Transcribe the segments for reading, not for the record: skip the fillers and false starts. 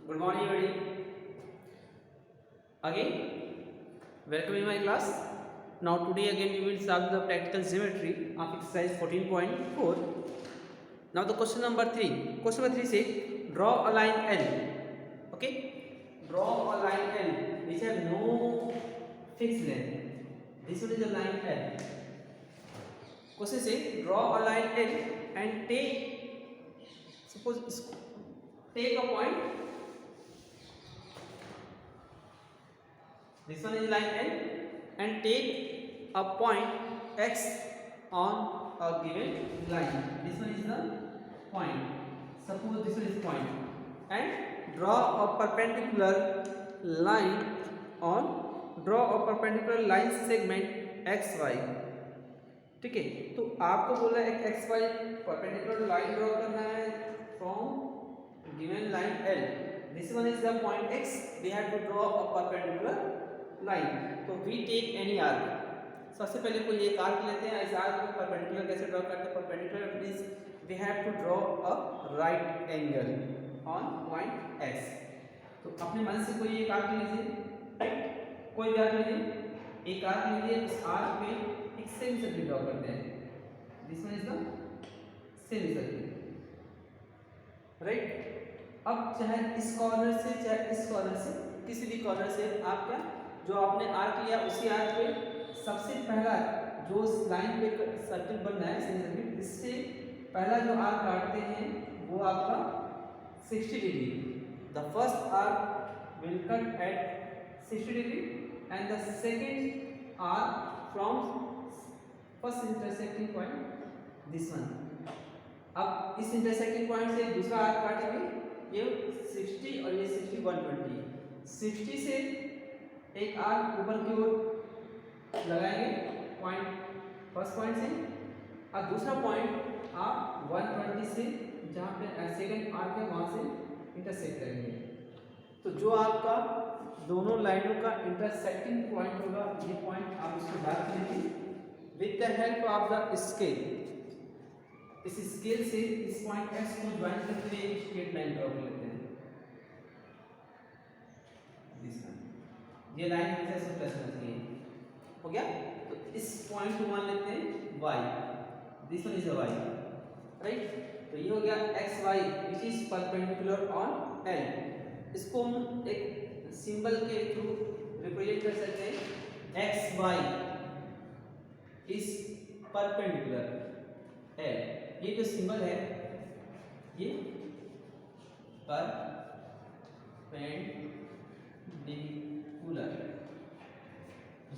Good morning, everybody. Again, welcome in my class. Now, today again we will solve the practical geometry of exercise 14.4. Now, the question number 3. Question number 3 says, draw a line L. Okay, draw a line L which have no fixed length. This one is a line L. Question says, draw a line L and take a point. This one is line L and take a point X on a given line. This one is the point. Suppose this one is point and draw a perpendicular line line segment XY. ठीक है, तो आपको बोला एक XY perpendicular line draw करना है from given line L. This one is the point X. We have to draw a perpendicular line. तो we take any arc. सबसे पहले कोई एक आर्क लेते हैं. इस आर्क को परपेंडिकुलर कैसे ड्रॉ करते हैं? Perpendicular means we have to draw a right angle on point X. तो अपने मन से कोई एक आर्क लीजिए, कोई भी आर्क लीजिए, एक आर्क लीजिए. उस आर्क पे एक सेमी सर्किल ड्रॉ करते हैं. This one is the semi circle, right. अब चाहे इस कॉर्नर से चाहे इस कॉर्नर से, किसी भी कॉर्नर से आप क्या जो आपने आर्क लिया उसी आर्क पे सबसे पहला जो लाइन पे सर्किल बन रहा है सेमी सर्किल, इससे पहला जो आर्क काटते हैं वो आपका 60 degree. The first arc will cut at 60 degree and the second arc from first intersecting point this one. अब इस इंटरसेक्टिंग पॉइंट से दूसरा आर्क काटेंगे, ये 60 और ये 60 120. 60 से एक आर्क ऊपर की ओर लगाएंगे पॉइंट फर्स्ट पॉइंट से, और दूसरा पॉइंट आप 120 से जहाँ पे सेकंड आर्क है वहाँ से इंटरसेक्ट करेंगे. तो जो आपका दोनों लाइनों का इंटरसेक्टिंग पॉइंट होगा, ये पॉइंट आप इसको डार्क कीजिए with the help of the scale. इस स्केल से इस पॉइंट S को ज्वाइन करते हुए एक स्ट्रेट लाइन ड्रॉ कर लेते हैं. ये लाइन हमेशा से प्लस होना चाहिए. हो गया. तो इस पॉइंट को मान लेते हैं Y. This one is a Y, right. तो ये हो गया XY which is perpendicular on L. इसको हम एक सिंबल के थ्रू रिप्रेजेंट कर सकते हैं. XY is perpendicular L. ये जो सिंबल है ये परपेंडिकुलर,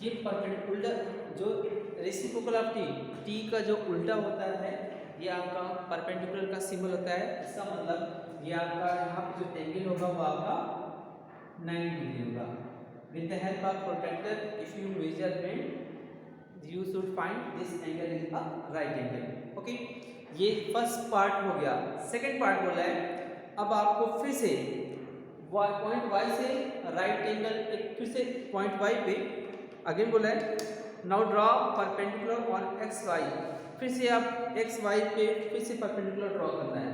ये परपेंडिकुलर जो रेसिप्रोकल ऑफ t का जो उल्टा होता है ये आपका परपेंडिकुलर का सिंबल होता है. इसका मतलब ये आपका यहाँ पे जो एंगल होगा वो आपका 90 डिग्री होगा. With the help of protractor if you measurement you should find this angle is a right angle. Okay, ये फर्स्ट पार्ट हो गया. सेकंड पार्ट बोला है अब आपको फिर से पॉइंट Y से राइट एंगल एक फिर से पॉइंट Y पे अगेन बोला है now draw perpendicular on XY. फिर से आप XY पे फिर से परपेंडिकुलर ड्रॉ करना है.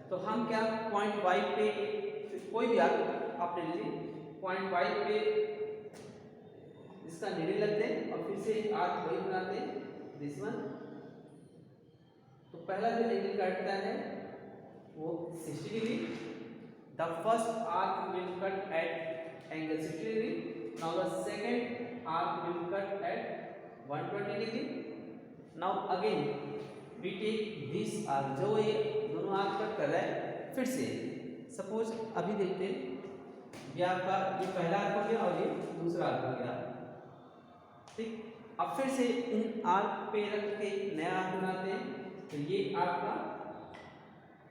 तो हम क्या पॉइंट Y पे कोई भी आर्क आप ले लीजिए, पॉइंट Y पे इसका नीडल लगते हैं और फिर से एक आर्क वही बनाते हैं दिस वन. तो पहला जो एंगल काटता है वो 60 degree. The first arc will cut at angle 60 degree. Now the second arc will cut at 120 degree. Now again we take this arc. जो ये दोनों आर्क कट कर रहा है फिर से सपोज अभी देखते हैं ये आपका ये पहला आर्क हो गया और ये दूसरा आर्क हो गया, ठीक. अब फिर से इन आर्क पे रख के नया आर्क बनाते हैं. तो ये आपका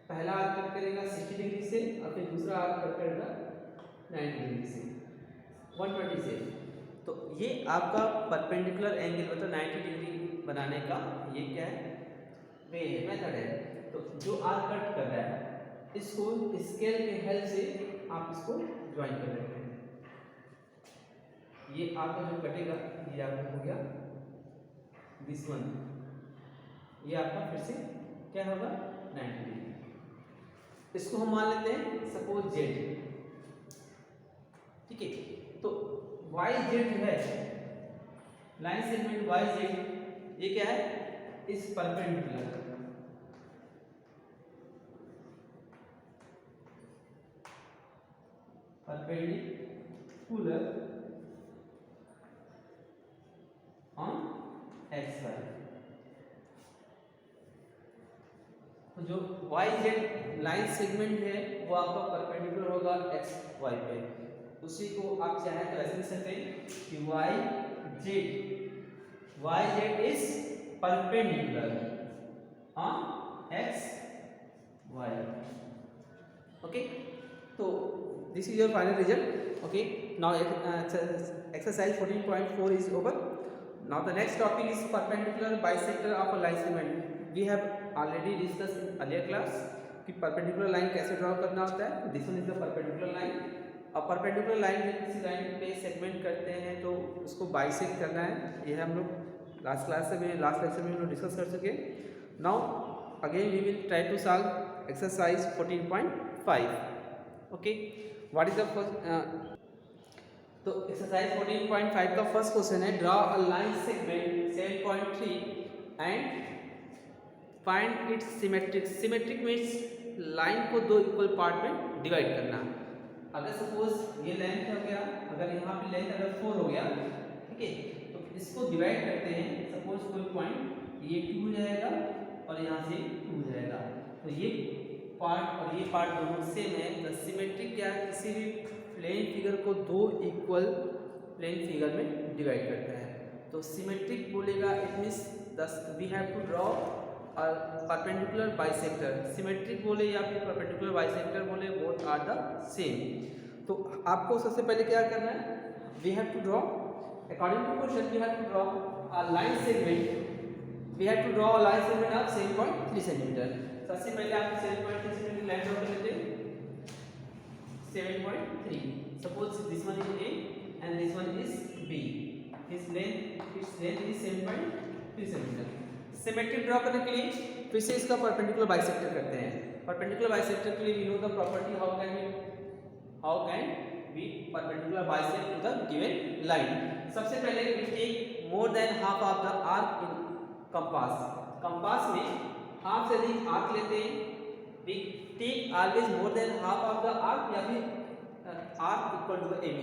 पहला आर्क कट करेगा 60 डिग्री से और फिर दूसरा आर्क कट करेगा 90 डिग्री से 120 से. तो ये आपका परपेंडिकुलर एंगल मतलब 90 डिग्री बनाने का ये क्या है वे है, मेथड है. तो जो आर्क कट कर रहा है इसको स्केल के हेल्प से आप इसको ज्वाइन कर लेते हैं. ये आपका जो कटेगा ये आपका हो गया दिस वन. ये आपका फिर से क्या होगा 90 डिग्री. इसको हम मान लेते हैं सपोज Z. वाई जेड है, लाइन सेगमेंट वाई जेड, ये क्या है, इस perpendicular, perpendicular on X Y. तो जो वाई जेड लाइन सेगमेंट है वो आपका परपेंडिकुलर होगा एक्स वाई पे, उसी को आप चाहे तो ऐसे लिख सकते हैं कि Y Z is perpendicular on X Y. Okay, तो this is your final result. Okay, now exercise 14.4 is over. Now the next topic is perpendicular bisector of a line segment. We have already discussed in earlier class कि perpendicular line कैसे draw करना होता है। This one is the perpendicular line. अब perpendicular line जब किसी line पे segment करते हैं तो उसको बाइसेक्ट करना है, ये हम लोग लास्ट लेक्चर में हम लोग डिस्कस कर चुके हैं। Now again we will try to solve exercise 14.5. Okay, what is the first, तो एक्सरसाइज 14.5 का फर्स्ट क्वेश्चन है draw a line segment 7.3 and find its symmetric. Symmetric means line को दो इक्वल पार्ट में डिवाइड करना। अगर सपोज ये length हो गया, अगर यहाँ पे लेंथ अगर 4 हो गया, ठीक है, तो इसको डिवाइड करते हैं। सपोज कोई पॉइंट ये 2 हो जाएगा और यहाँ से 2 हो जाएगा, तो ये पार्ट और ये पार्ट दोनों सेम है। तो सिमेट्रिक क्या है, किसी भी प्लेन फिगर को दो इक्वल प्लेन फिगर में डिवाइड करता है। तो सिमेट्रिक बोलेगा it means we have to draw perpendicular bisector. Symmetric बोले या फिर परपेंडिकुलर बाइसेक्टर बोले, बोथ आर द सेम। तो आपको सबसे पहले क्या करना है, we have to draw according to question, we have to draw a line segment, we have to draw a line segment of 7.3 centimetre. सबसे पहले आप 7.3 सेंटीमीटर लाइन ड्रॉ कर लेते हैं। 7.3, suppose this one is A and this one is B. its length is 7.3 centimetre. Symmetric draw करने के लिए फिर से इसका परपेंडिकुलर बाइसेक्टर करते हैं। परपेंडिकुलर बाइसेक्टर के लिए we know the property how can we perpendicular bisect to the given line. सबसे पहले we take more than half of the arc in compass. Compass में हाफ से अधिक आर्क लेते हैं। We take always more than half of the arc या फिर arc equal to the AB।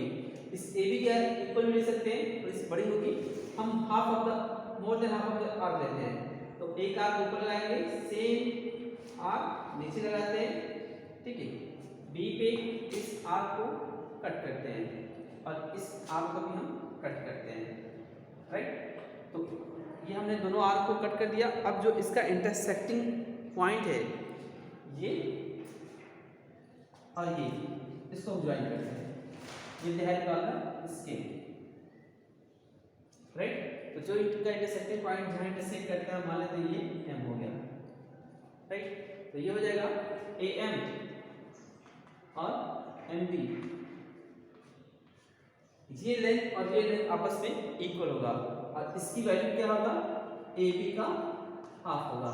इस AB क्या इक्वल ले सकते हैं, तो इस बड़ी होगी, हम half of the more than half of the arc लेते हैं। तो एक आर्क ऊपर लगाएंगे, सेम आर्क नीचे लगाते हैं, ठीक है। B पे इस आर्क को कट करते हैं और इस आर्क को भी हम कट करते हैं, राइट। तो ये हमने दोनों आर्क को कट कर दिया। अब जो इसका इंटरसेक्टिंग पॉइंट है ये और ये, इसको हम ज्वाइन करते हैं with the help of the scale, right. तो जो इनका इंटरसेक्टिंग पॉइंट जहां इंटरसेक्ट करता है मान लेते हैं ये M हो गया, राइट। तो ये हो जाएगा AM और MB। ये लेंथ और ये लेंथ आपस में इक्वल होगा और इसकी वैल्यू क्या होगा, AB का हाफ होगा,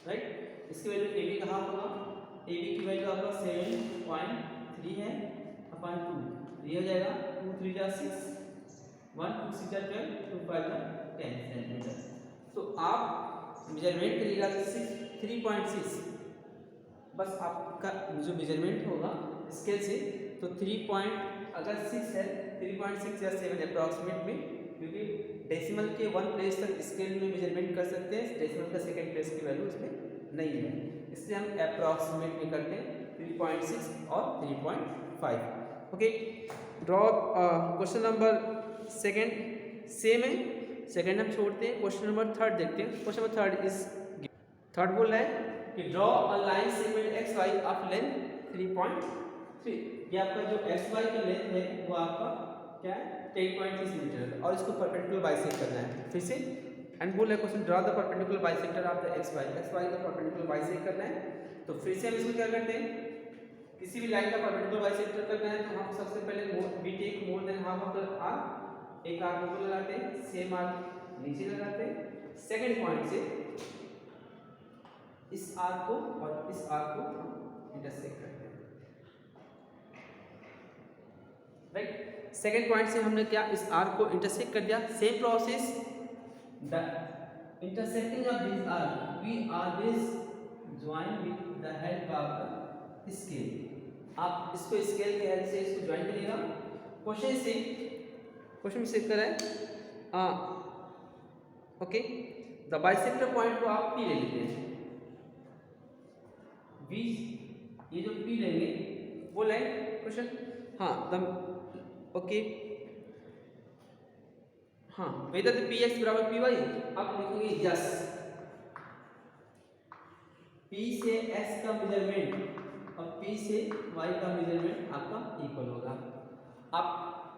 राइट। इसकी वैल्यू AB का हाफ होगा। AB की वैल्यू आपका 7.3 है अपॉन 2, ये हो जाएगा 2 3 जा 6, 1 2 6 जा 12, 2 5 जा 10 सेंटीमीटर। तो आप मेजरमेंट करिएगा 3.6, बस आपका जो मेजरमेंट होगा स्केल से, तो 3 अगर 6 है 3.6 या 7 अप्रॉक्सीमेट में, क्योंकि डेसिमल के 1 प्लेस तक स्केल में मेजरमेंट कर सकते हैं, डेसिमल का सेकंड प्लेस की वैल्यू इसमें नहीं है, इसलिए हम अप्रॉक्सीमेट में करते हैं 3.6 और 3.5। Okay, draw question number second same है, सेकंड हम छोड़ते हैं। क्वेश्चन नंबर थर्ड देखते हैं। Question number third is, third बोल रहा है कि draw a line segment X Y of length 3.3। ये आपका जो एक्स वाई का लेंथ है वो आपका क्या है 10.3 सेंटीमीटर और इसको परपेंडिकुलर बाइसेक्ट करना है। फिर से एंड बोल रहा है question draw the perpendicular bisector of the X Y का परपेंडिकुलर बाइसेक्ट करना है। तो फिर से हम इसको क्या करते हैं, किसी भी लाइन का परपेंडिकुलर बाइसेक्टर करना है तो हम सबसे पहले we take more than half of the arc, एक आर्क ऊपर लगाते हैं, सेम आर्क नीचे लगाते हैं। सेकंड पॉइंट से इस आर्क को और इस आर्क को हम इंटरसेक्ट करते हैं, राइट। सेकेंड पॉइंट से हमने क्या इस आर्क को इंटरसेक्ट कर दिया। Same process, the intersecting of this arc we always join with the help of the scale. आप इसको स्केल की हेल्प से इसको ज्वाइन करिएगा। क्वेश्चन से करें ओके, द बाइसेक्टर पॉइंट को आप पी ले लेते हैं। बी ये जो पी लेंगे वो लाइन क्वेश्चन, हाँ द ओके, हाँ वेदर द पी एक्स बराबर पी वाई, आप लिखेंगे यस, पी से एक्स का मेजरमेंट और पी से वाई का मेजरमेंट आपका इक्वल होगा। आप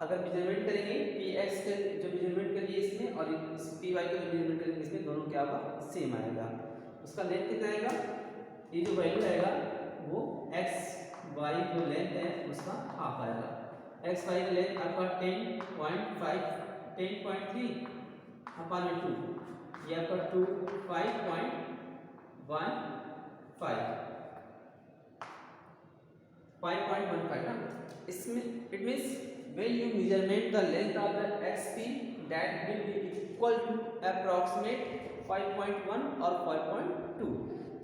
अगर मेजरमेंट करेंगे पी एक्स के जो मेजरमेंट करिए इसमें और इस पी वाई का जो मेजरमेंट करेंगे इसमें, दोनों क्या होगा सेम आएगा। उसका लेंथ कितना आएगा, ये जो वैल्यू आएगा वो एक्स वाई जो लेंथ है उसका हाफ आएगा। एक्स वाई का लेंथ आपका 10.5 10.3 अपॉन 2, ये आपका 5.15 ना। इसमें it means when you measurement the length of the xp that will be equal to approximate 5.1 और 5.2,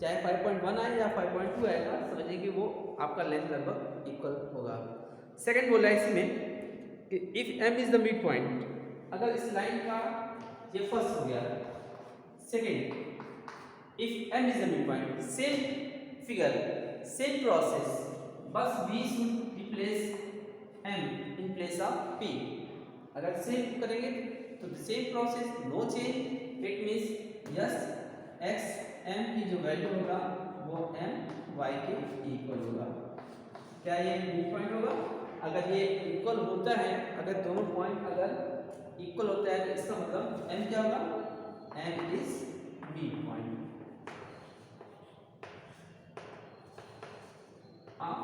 चाहे 5.1 आए या 5.2 आएगा, समझिए कि वो आपका लेंथ लगभग इक्वल होगा। सेकंड बोला है इसमें कि if m is the mid point, अगर इस लाइन का ये फर्स्ट हो गया, second if m is the mid point, same figure same process, बस v should replace m in place of p। अगर सेम करेंगे तो same process, no change, it means yes x m की जो वैल्यू होगा वो m y के equal होगा। क्या ये मिड पॉइंट होगा? अगर ये इक्वल होता है, अगर दोनों पॉइंट अगर इक्वल होता है तो इसका मतलब m क्या होगा, m is mid point of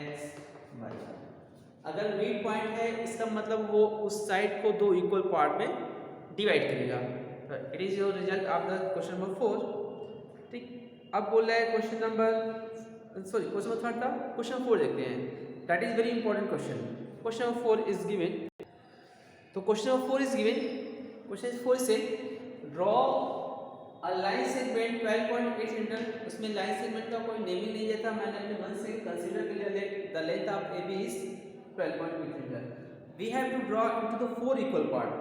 x y। अगर मिड पॉइंट है इसका मतलब वो उस साइड को दो इक्वल पार्ट में डिवाइड करेगा। It is your result of the question number 4। ठीक, अब बोल रहा है क्वेश्चन नंबर थर्ड था, क्वेश्चन 4 देखते हैं। That is very important question. Question number 4 is given, तो question number 4 is given, question 4 से draw a line segment 12.8 centimetre. उसमें लाइन सेगमेंट का कोई नेमिंग नहीं देता, मैंने अपने मन से कंसीडर किया the length of AB is 12.8 centimetre. We have to draw into the 4 equal part.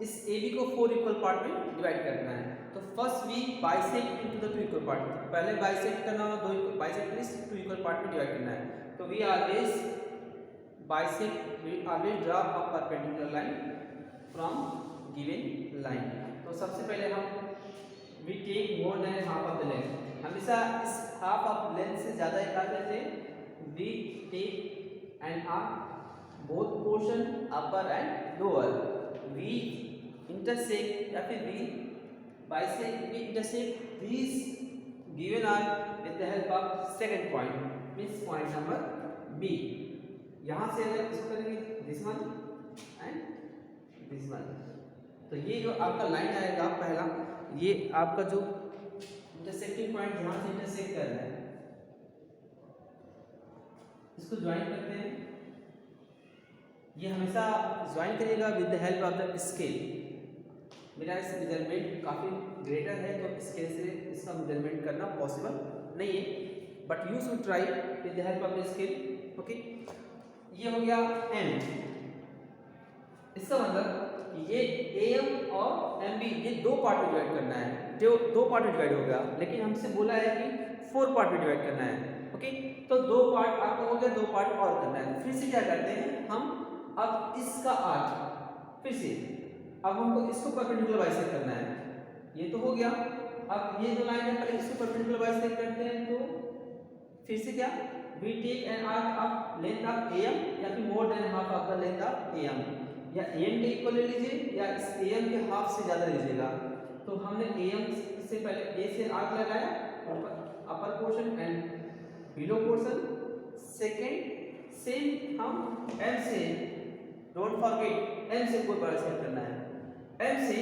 इस AB को 4 इक्वल पार्ट में डिवाइड करना है। तो first we bisect into the 2 equal part, पहले बाइसेक्ट करना हो, बाइसेक्ट मींस 2 इक्वल पार्ट में डिवाइड करना है। तो we always bisect, we always draw a perpendicular line from given line. तो सबसे पहले हम we take more than half of the length, हमेशा इस हाफ ऑफ लेंथ से ज़्यादा क्या करते हैं, we take and R both portion upper and lower, we intersect या फिर we bisect, we intersect this given R with the help of second point means point number B. यहाँ से अगर इसको करेंगे this one and this one, तो ये जो आपका लाइन आएगा पहला, ये आपका जो इंटरसेक्टिंग पॉइंट जहां से इंटरसेक्ट कर रहा है इसको ज्वाइन करते हैं। ये हमेशा ज्वाइन करिएगा with the help of the scale. मेरा इस मेजरमेंट काफ़ी ग्रेटर है तो स्केल से इसका मेजरमेंट करना पॉसिबल नहीं है, but you should try with the help of the scale. Okay, ये हो गया m, इसका मतलब ये AM और MB ये दो पार्ट में डिवाइड करना है, जो दो पार्ट में डिवाइड होगा, लेकिन हमसे बोला है कि 4 पार्ट में डिवाइड करना है। ओके, तो 2 पार्ट आपका हो गया, 2 पार्ट और करना है। फिर से क्या करते हैं हम, अब इसका आर्क फिर से, अब हमको इसको परपेंडिकुलर बाइसेक्ट करना है, ये तो हो गया। अब ये जो लाइन है पहले इसको परपेंडिकुलर बाइसेक्ट करते हैं, तो फिर से क्या, we take an arc of length of AM या फिर more than half of the length of AM, या AM के इक्वल ले लीजिए या इस AM के हाफ से ज़्यादा लीजिएगा। तो हमने AM से पहले A से आर्क लगाया, upper portion and below portion. Second same हम M से, डोंट फॉरगेट M से कोई बाइसेक्ट करना है, M से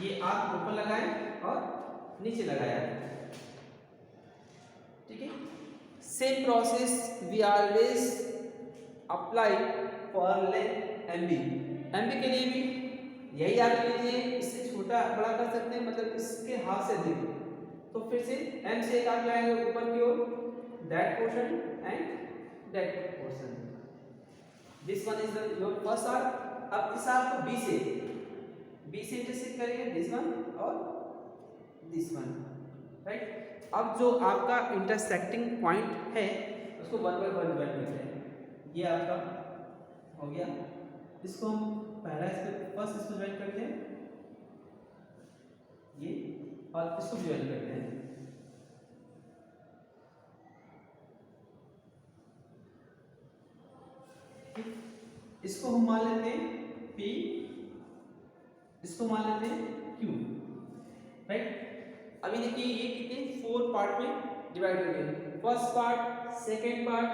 ये आर्क ऊपर लगाएं और नीचे लगाया, ठीक है। Same process we always apply for length M B के लिए भी यही आप लीजिए, इससे छोटा बड़ा कर सकते हैं, मतलब इसके हाफ से अधिक। तो फिर से एम से एक आप जाएंगे ऊपर की ओर, that portion and that portion, this one is the your first arc. अब इस आर्क को बी से इंटरसेक्ट करेंगे, दिस वन और दिस वन, राइट। अब जो आपका इंटरसेक्टिंग पॉइंट है उसको 1 बाय 1 डिवाइड करते हैं। ये आपका हो गया, इसको हम पहला फर्स्ट इसको ज्वाइन करते हैं ये, और इसको भी ज्वाइन करते हैं। इसको हम मान लेते हैं P, इसको मान लेते हैं Q, राइट। अभी देखिए ये कितने 4 पार्ट में डिवाइड हो गए, first part, second part,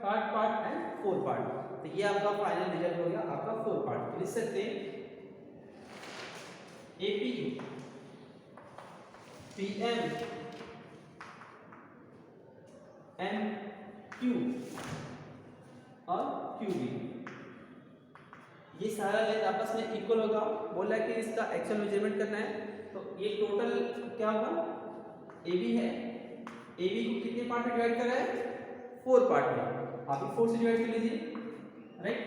third part and fourth part. तो ये आपका फाइनल रिजल्ट हो गया आपका 4 पार्ट। लिख सकते हैं AP, PM, MQ और QB। ये सारा लेंथ आपस में इक्वल होगा। बोला कि इसका एक्चुअल मेजरमेंट करना है, तो ये टोटल क्या होगा, AB है, AB को कितने पार्ट में डिवाइड कर रहा है, 4 पार्ट में। आप 4 से डिवाइड कर लीजिए, राइट।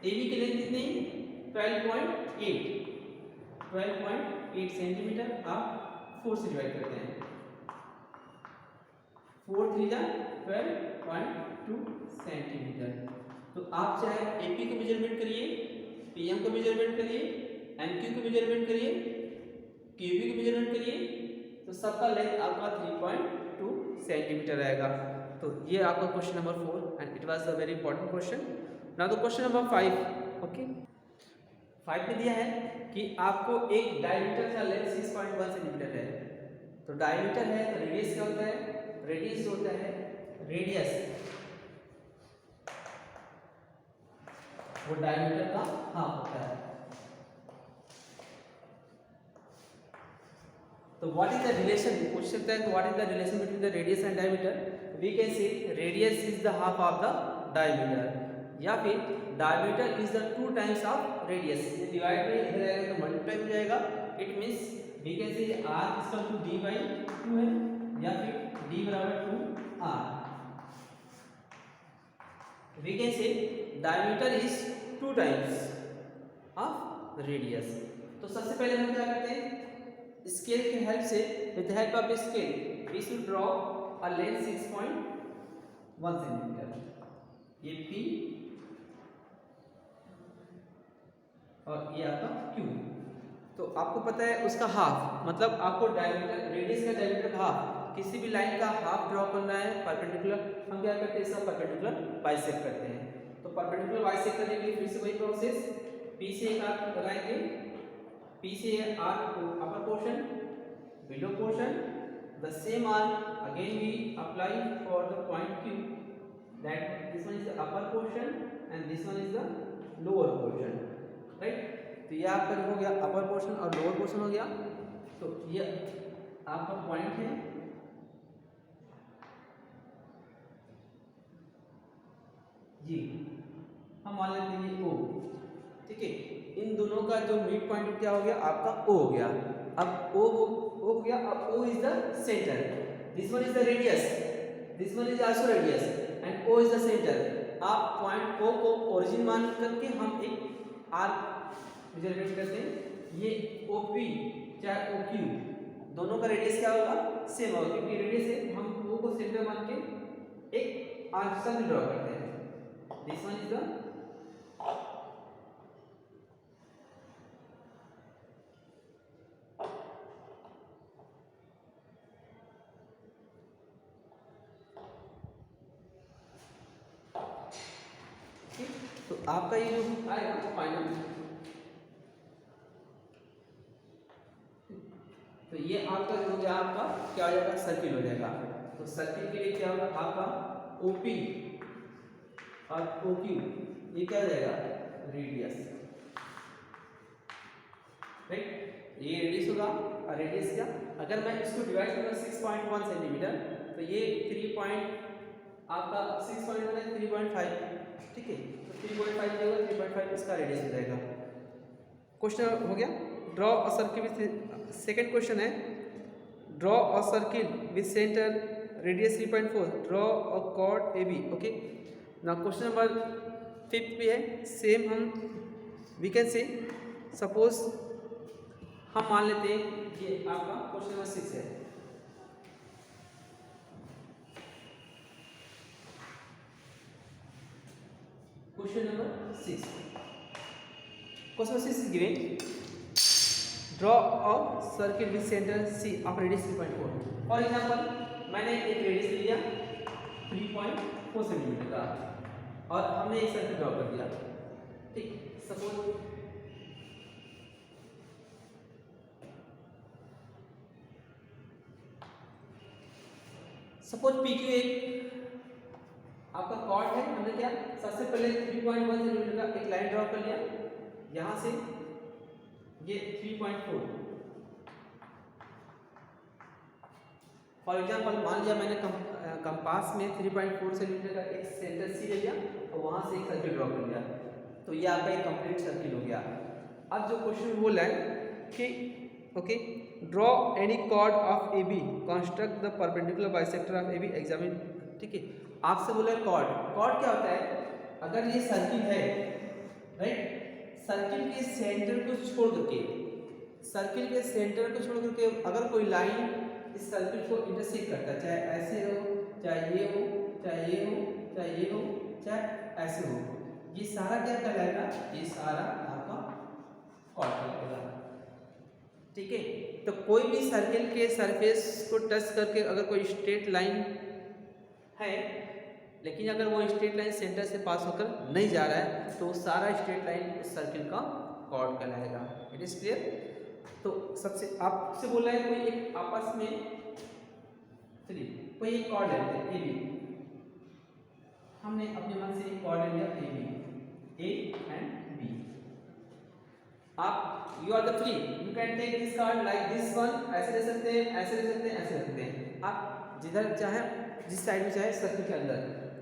AB की लेंथ कितनी, 12.8 सेंटीमीटर। आप 4 से डिवाइड करते हैं, 4 3 जा 12.2 सेंटीमीटर। तो आप चाहे AP को मेजरमेंट करिए, PM को मेजरमेंट करिए, MQ को मेजरमेंट करिए, QB को मेजरमेंट करिए, तो सबका लेंथ आपका 3.2 सेंटीमीटर आएगा। तो ये आपका question number 4 and it was a very important question. Now the question number 5। Okay, 5 में दिया है कि आपको एक डायमीटर का लेंथ 6.1 सेंटीमीटर है। तो डायमीटर है तो रेडियस क्या होता है, रेडियस होता है रेडियस, वो डायमीटर का हाफ होता है। तो व्हाट इज द रिलेशन, पूछ सकता है, तो what is the relation between the radius and diameter. We can say radius is the half of the diameter, या फिर diameter is the 2 times of radius. ये डिवाइड में इधर आएगा तो मल्टीप्लाई हो जाएगा। It means we can say r equal to d/2 है, या फिर d बराबर 2r। We can say diameter is 2 times of radius. तो सबसे पहले हम क्या करते हैं, स्केल के हेल्प से, with help of scale we should draw a length 6.1 centimetre. ये P और ये आपका Q। तो आपको पता है उसका हाफ, मतलब आपको डायमीटर, रेडियस का डायमीटर का हाफ, किसी भी लाइन का हाफ ड्रॉ करना है परपेंडिकुलर। हम क्या करते हैं, इसका परपेंडिकुलर बाइसेक्ट करते हैं। तो परपेंडिकुलर बाइसेक्ट करने के लिए फिर से वही प्रोसेस, P से एक आर्क लगाएंगे, P से आर्क को upper portion, below portion, the same arc again we apply for the point Q, that this one is the upper portion and this one is the lower portion, right। तो ये आपका हो गया upper portion और lower portion हो गया। तो ये आपका पॉइंट है, ये हम मान लेते हैं ये O, ठीक है। इन दोनों का जो मिड पॉइंट क्या हो गया, आपका O हो गया। अब O हो गया, अब O is the center, this one is the radius, this one is also radius and O is the center। आप पॉइंट O को ओरिजिन मान करके हम एक आर्क मेजरमेंट करते हैं। ये OP चाहे OQ, दोनों का रेडियस क्या होगा, सेम होगा, क्योंकि रेडियस है, हम O को सेंटर मान के एक आर्क सर्कल ड्रॉ करते हैं। दिस वन इज द तो आपका ये जो आएगा फाइनल, तो ये आपका जो हो गया, आपका क्या हो जाएगा, सर्किल हो जाएगा। तो सर्किल के लिए क्या होगा, आपका OP और OQ, ये क्या हो जाएगा, रेडियस, राइट। ये रेडियस होगा और रेडियस क्या, अगर मैं इसको डिवाइड करूँ 6.1 सेंटीमीटर, तो ये 3 पॉइंट आपका 6.1 है 3.5, ठीक है, तो 3.5 जो होगा 3.5 इसका रेडियस हो जाएगा। क्वेश्चन हो गया। Draw a circle with, second question है draw a circle with centre radius 3.4, draw a chord A B. Okay, ना क्वेश्चन नंबर 5 भी है, सेम हम वी कैन से सपोज हम मान लेते हैं ये आपका क्वेश्चन नंबर 6 है। Question number 6, question number 6 is given, draw a circle with center C of radius 3.4। For example मैंने एक रेडियस लिया 3.4 सेंटीमीटर का और हमने एक सर्कल ड्रॉ कर दिया, ठीक। सपोज PQ एक आपका कॉर्ड है, हमने क्या सबसे पहले 3.1 सेंटीमीटर का एक लाइन ड्रॉ कर लिया, यहां से ये 3.4। फॉर एग्जांपल मान लिया मैंने कंपास में 3.4 सेंटीमीटर का एक सेंटर सी ले लिया और वहां से एक सर्किल ड्रॉ कर लिया, तो ये आपका एक कंप्लीट सर्किल हो गया। अब जो क्वेश्चन बोला है कि okay, draw any chord of A B, construct the perpendicular bisector of A B, examine, ठीक है। आपसे बोला है कॉर्ड, कॉर्ड क्या होता है, अगर ये सर्किल है राइट, सर्किल के सेंटर को छोड़ करके, सर्किल के सेंटर को छोड़ करके अगर कोई लाइन इस सर्किल को इंटरसेक्ट करता है, चाहे ऐसे हो, चाहे ये हो, चाहे ये हो, चाहे ये हो, चाहे ऐसे हो, ये सारा क्या कहलाएगा, ये सारा आपका कॉर्ड कहलाएगा, ठीक है। तो कोई भी सर्किल के सरफेस को टच करके अगर कोई स्ट्रेट लाइन है, लेकिन अगर वो स्ट्रेट लाइन सेंटर से पास होकर नहीं जा रहा है तो सारा स्ट्रेट लाइन उस सर्किल का कॉर्ड कहलाएगा। It is clear. तो सबसे आपसे बोला है कोई एक आपस में, चलिए कोई एक कॉर्ड लेते हैं ए बी, हमने अपने मन से एक कॉर्ड ले लिया A B, A and B. आप you are the free, you can take this card like this one, ऐसे ले सकते हैं, ऐसे ले सकते हैं, ऐसे ले सकते हैं, आप जिधर चाहे जिस साइड में चाहे सर्किल के अंदर,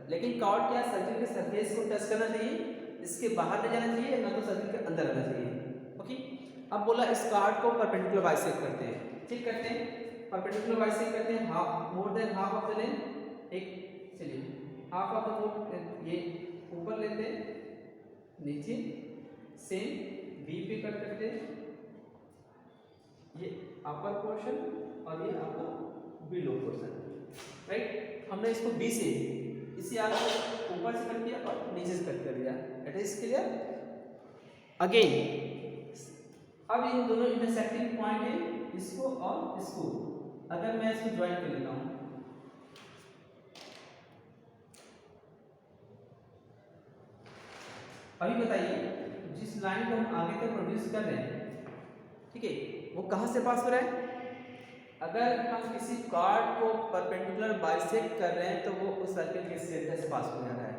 लेकिन कॉर्ड क्या सर्किल के सरफेस को टच करना चाहिए, इसके बाहर ले जाना चाहिए, ना तो सर्किल के अंदर रहना चाहिए। ओके, अब बोला इस कार्ड को परपेंडिकुलर बाइसेक्ट करते हैं, ठीक करते हैं, परपेंडिकुलर बाइसेक्ट करते हैं, half more than half of the length, एक चलिए हाफ ऑफ द मोर, ये ऊपर लेते हैं, नीचे सेम बी पे कट करते हैं, ये अपर पोर्शन और ये आपका बिलो पोर्शन, राइट। हमने इसको बी से, इसे आपको ऊपर से कट किया और नीचे से कट कर दिया, इट इज क्लियर। अगेन अब इन दोनों इंटरसेक्टिंग पॉइंट है, इसको और इसको अगर मैं इसको ज्वाइन कर लेता हूं, अभी बताइए जिस लाइन को हम आगे तक प्रोड्यूस कर रहे हैं, ठीक है, वो कहां से पास हो रहा है, अगर हम किसी कार्ड को परपेंडिकुलर बाइसेक्ट कर रहे हैं तो वो उस सर्किल के सेंटर से पास हो जा रहा है,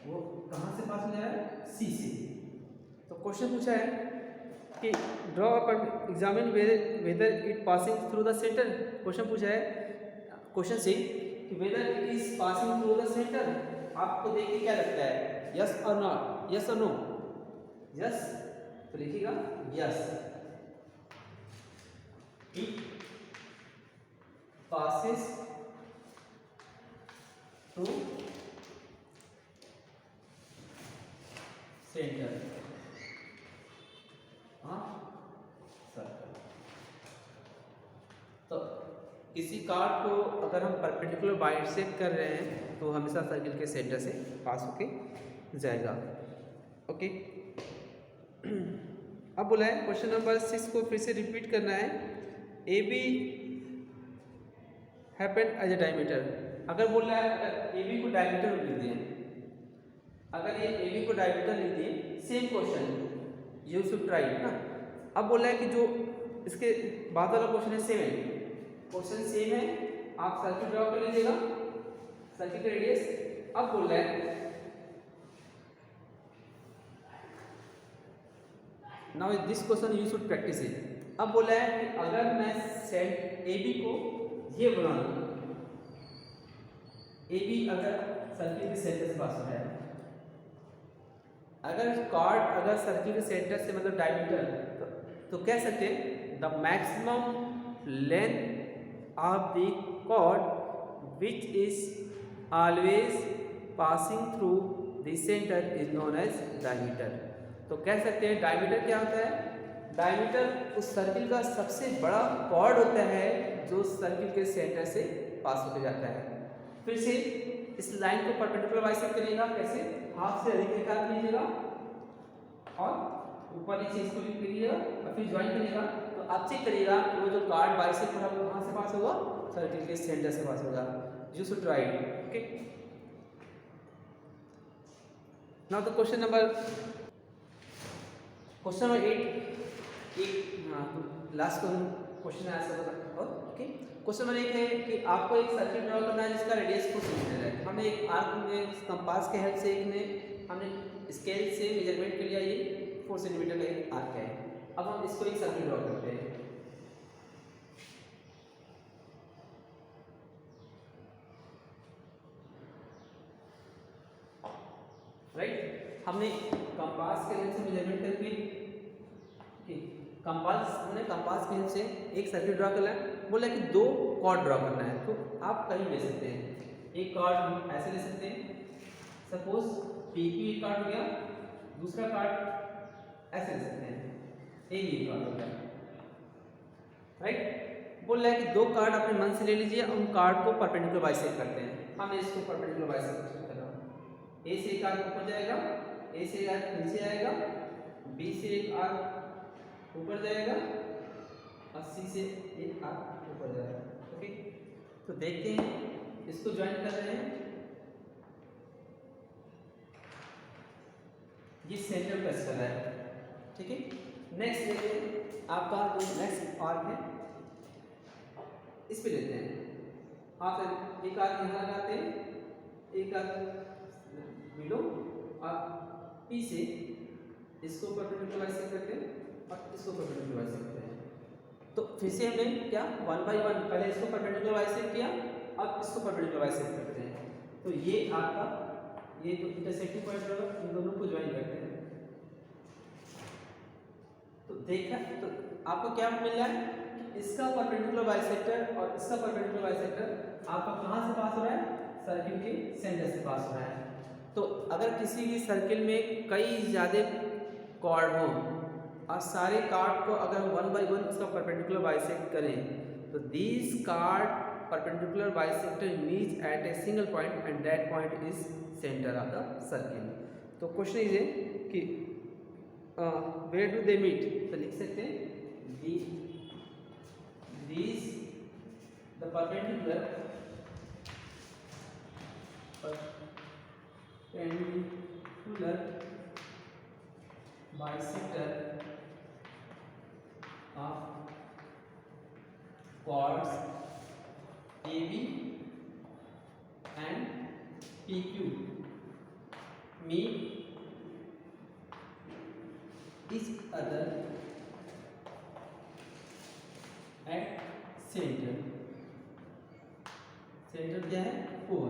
वो कहां से पास हो जा रहा है, सी से। तो क्वेश्चन पूछा है कि draw examine whether it passing through the centre, question पूछा है क्वेश्चन से कि whether it is passing through the centre, आपको देख के क्या लगता है, यस और नॉट, यस और नो, यस तो लिखिएगा yes, it passes through center circle. तो किसी कार्ड को अगर हम परपेंडिकुलर बाइसेक्ट कर रहे हैं तो हमेशा सर्किल के सेंटर से पास होके जाएगा। ओके, अब बोला है क्वेश्चन नंबर 6 को फिर से रिपीट करना है, A B happen as a diameter. अगर बोल रहा है अगर ए बी को डायमीटर लिख दिए, अगर ये ए बी को डायमीटर लिख दिए, same question you should try ना। अब बोल रहा है कि जो इसके बाद वाला क्वेश्चन है सेम है, क्वेश्चन सेम है, आप सर्किल ड्रॉ कर लीजिएगा, सर्किल का रेडियस। अब बोल रहा है now this question you should practice it. अब बोला है कि अगर मैं सेट ए बी को ये बना लूं, ए बी अगर सर्किल के सेंटर से पास हो रहा है। अगर कॉर्ड अगर सर्किल के सेंटर से मतलब डायमीटर तो कह सकते हैं the maximum length of the chord which is always passing through the centre is known as diameter. तो कह सकते हैं डायमीटर क्या होता है? डायमीटर उस सर्किल का सबसे बड़ा कॉर्ड होता है जो सर्किल के सेंटर से पास होकर जाता है। फिर से इस लाइन को परपेंडिकुलर बाइसेक्ट करिएगा। कैसे? हाफ से अधिक निकाल लीजिएगा और ऊपर नीचे इसको भी करिएगा और फिर ज्वाइन करिएगा। तो आप चेक करिएगा कि वो जो कार्ड बाइसेक्ट हो रहा है वो कहाँ से पास होगा? सर्किल के सेंटर से पास होगा। You should write. Okay, now the question number 8 last question answer और ओके। क्वेश्चन नंबर 1 है कि आपको एक सर्किल ड्रॉ करना है जिसका रेडियस 4 सेंटीमीटर है। हमने एक आर्क में कंपास के हेल्प से हमने स्केल से मेजरमेंट के लिए ये 4 सेंटीमीटर का एक आर्क है। अब हम इसको एक सर्किल ड्रॉ करते हैं। राइट, हमने कंपास के हेल्प से मेजरमेंट करके हमने कंपास के हेल्प से एक सर्किल ड्रॉ करना है। बोला कि 2 कॉर्ड ड्रॉ करना है। तो आप कहीं ले सकते हैं। एक कॉर्ड हम ऐसे ले सकते हैं, सपोज PQ एक कार्ड हो गया, दूसरा कार्ड ऐसे ले सकते हैं, ये कार्ड हो गया। राइट, बोल रहा है कि 2 कार्ड अपने मन से ले लीजिए, उन कार्ड को परपेंडिकुलर बाइसेक्ट करते हैं। हमने इसको परपेंडिकुलर बाइसेक्ट करना। A से एक आर्क ऊपर जाएगा, A से एक आर्क नीचे आएगा, B से एक आर्क ऊपर जाएगा और C से एक आर्क ऊपर जाएगा। ओके, तो देखते हैं, इसको ज्वाइन कर रहे हैं। ये सेंटर प्रेस कर रहा है। ठीक है, नेक्स्ट देखते हैं आपका जो नेक्स्ट आर्क है, इस पे लेते हैं। आप एक आर्क यहाँ लगाते हैं, एक आर्क मिलो और P से इसको परपेंडिकुलर बाइसेक्ट करते हैं और इसको परपेंडिकुलर बाइसेक्ट करते हैं। तो फिर से हमने क्या 1 बाई 1 पहले इसको परपेंडिकुलर बाइसेक्ट किया, अब इसको परपेंडिकुलर बाइसेक्ट करते हैं। तो ये आपका ये जो इंटरसेक्टिंग पॉइंट होगा इन दोनों को ज्वाइन करते हैं। तो देखा, तो आपको क्या मिल रहा है कि इसका परपेंडिकुलर बाइसेक्टर और इसका परपेंडिकुलर बाइसेक्टर आपका कहाँ से पास हो रहा है? सर्किल के सेंटर से पास हो रहा है। तो अगर किसी भी सर्किल में कई ज़्यादा कॉर्ड हो और सारे कार्ड को अगर 1 बाई 1 उसका परपेंडिकुलर बाइसेक्ट करें तो these chord perpendicular bisector meet at a single point and that point is centre of the circle. तो क्वेश्चन इज कि वेयर डू दे मीट? तो लिख सकते हैं these the perpendicular bisector of chords AB and PQ meet each other at center। Centre क्या है? 4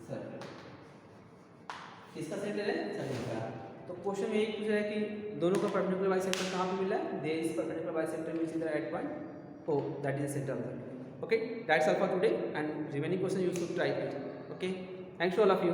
circle. किसका centre है? सर्कल का। तो क्वेश्चन में एक पूछ रहा है कि दोनों का परपेंडिकुलर बाइसेक्टर कहाँ पे मिला है? There is perpendicular bisector which is at point O, that is the center of the circle. Okay, that's all for today, and remaining question you should try it. Okay, thanks to all of you.